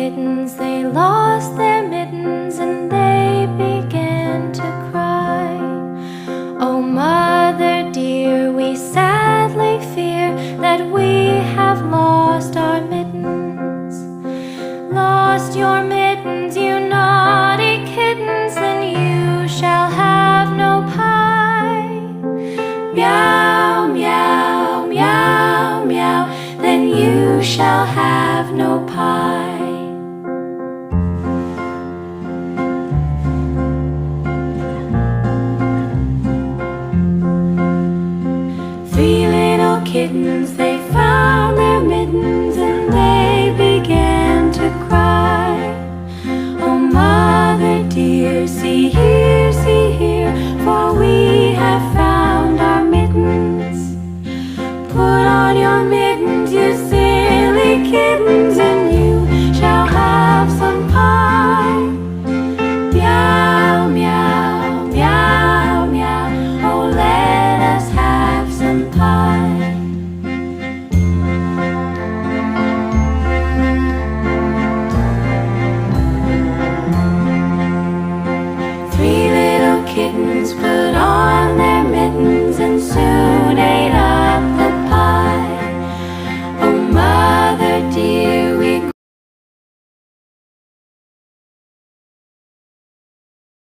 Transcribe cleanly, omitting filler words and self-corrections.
kittens, they lost their mittens and they began to cry. Oh, mother dear, we sadly fear that we have lost our mittens. Lost your mittens, you naughty kittens, then you shall have no pie. Meow, meow, meow, meow, then you shall have no pie. Three little kittens, they found their mittens and they began to cry. Oh, mother dear, see here, for we have found our mittens. Put on your mittens, you silly kittens, and you shall have some pie. Meow, meow, meow, meow, oh, let us have some pie. Three little kittens put on their mittens and soon ate up